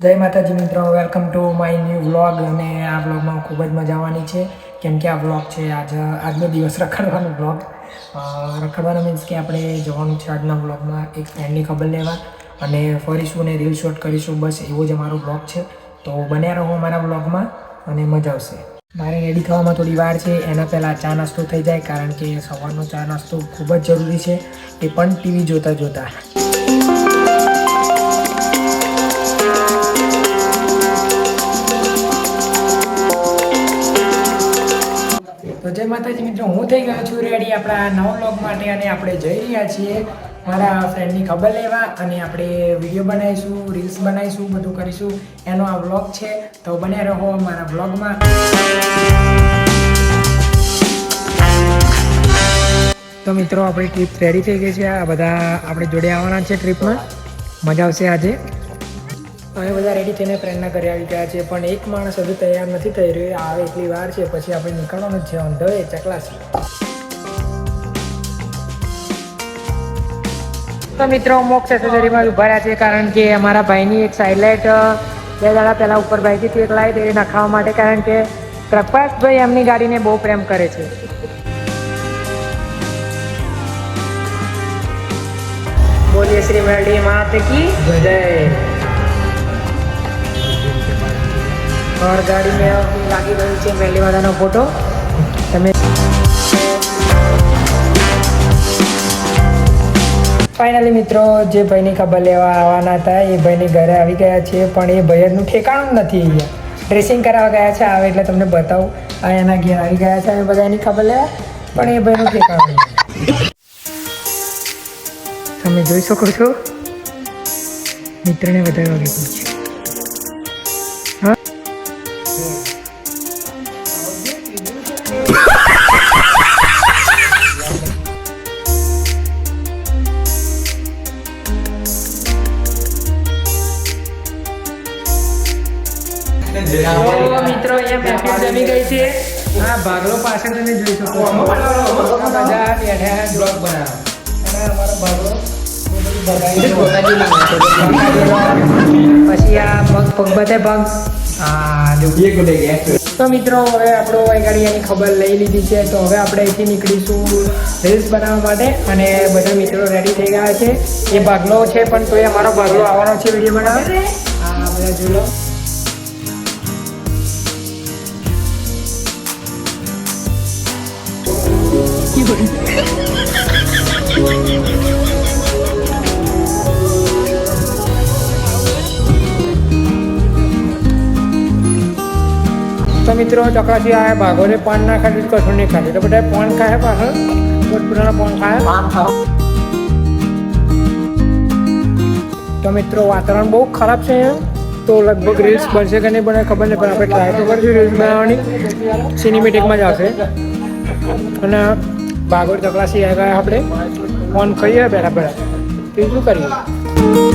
જય માતાજી મિત્રો, welcome to my new vlog. અને આ વ્લોગમાં ખૂબ જ મજા આવવાની છે, કેમ કે આ વ્લોગ છે આજનો દિવસ રખડવાનો વ્લોગ. રખડવાનો મીન્સ કે આપણે જવાનું છે આજના વ્લોગમાં એક ફ્રેન્ડની ખબર લેવા અને ફરીશું અને રીલ શૂટ કરીશું. બસ એવો જ અમારો વ્લોગ છે, તો બન્યા રહો અમારા વ્લોગમાં અને મજા આવશે. મારે રેડી થવામાં થોડી વાર છે, એના પહેલાં ચા નાસ્તો થઈ જાય, કારણ કે સવારનો ચા નાસ્તો ખૂબ જ જરૂરી છે, એ પણ ટીવી જોતાં જોતાં. તો જય માતાજી મિત્રો, હું થઈ ગયો છું રેડી આપણા નવા વ્લોગ માટે અને આપણે જઈ રહ્યા છીએ મારા ફ્રેન્ડની ખબર લેવા અને આપણે વિડીયો બનાવીશું, રીલ્સ બનાવીશું, બધું કરીશું. એનો આ વ્લોગ છે, તો બન્યા રહો મારા વ્લોગમાં. તો મિત્રો, આપણી ટ્રીપ રેડી થઈ ગઈ છે. આ બધા આપણે જોડે આવવાના છે ટ્રીપમાં, મજા આવશે આજે. અમે બધા રેડી થઈને ફ્રેન્ડના ઘરે આવી ગયા છે, પણ એક માણસ હજુ તૈયાર નથી થઈ રહ્યો. આવે એટલી વાર છે, પછી આપણે નીકળવાનું છે ઓન ધ વે ચકલાસી. તો મિત્રો, મોક્ષ એસેસરીમાં ઉભા રહ્યા છે, કારણ કે અમારા ભાઈની એક સાઇડ લાઇટ 2 દાડા પહેલાં ઉપર ભાઈથી હતી, એક લાઇટ એ નખાવવા માટે, કારણ કે પ્રકાશભાઈ એમની ગાડીને બહુ પ્રેમ કરે છે. બોલીએ શ્રી મેરડી માત કી જય. और गाड़ी में लागी गई છે મેલી વાળાનો ફોટો. તમે ફાઇનલી મિત્રો, જે ભાઈની ખબર લેવા આવવાના હતા એ ભાઈની ઘરે આવી ગયા છે, પણ એ ભાઈનું ઠેકાણું નથી. અહીંયા ડ્રેસિંગ કરાવવા ગયા છે, આવે એટલે તમને બતાવું. આ એના ઘેર આવી ગયા છે અમે બધા એની ખબર લેવા, પણ એ ભાઈનું ઠેકાણું નથી. તમે જોઈ શકો છો, મિત્રને વધારે વાગી ગયું છે. મિત્રો, અહીંયા મહેફિલ જમી ગઈ છે. હા, ભાગલો પાછળ તમે જોઈ શકો છો. બધા બેઠા બ્લોગ બનાવો અને અમારો ભાગલો પછી આ પગ તો મિત્રો, હવે આપણો ગાડી એની ખબર લઈ લીધી છે, તો હવે આપણે અહીંથી નીકળીશું રીલ્સ બનાવવા માટે. અને બધા મિત્રો રેડી થઈ ગયા છે. એ ભાગલો છે, પણ તો એ અમારો ભાગલો આવવાનો છે વિડીયો બનાવવા. હા, બધા જોઈ લો. તો મિત્રો, ચક્રાસી આ ભાગોને પાન ના ખાધી કશું નહીં ખાધી, તો બધા પાન ખાય પાછળ પોતપોતાના પાન ખાય. તો મિત્રો, વાતાવરણ બહુ ખરાબ છે અહીંયા, તો લગભગ રીલ્સ બનશે કે નહીં બને ખબર નહીં, પણ આપણે ટ્રાય તો કરીશું રીલ્સ બનાવવાની. સિનેમેટિકમાં જ આવશે. અને ભાગોળ ચકલાસી આવી ગયા, આપણે ફોન ખાઈએ બેઠા બેઠા. શું કરીએ?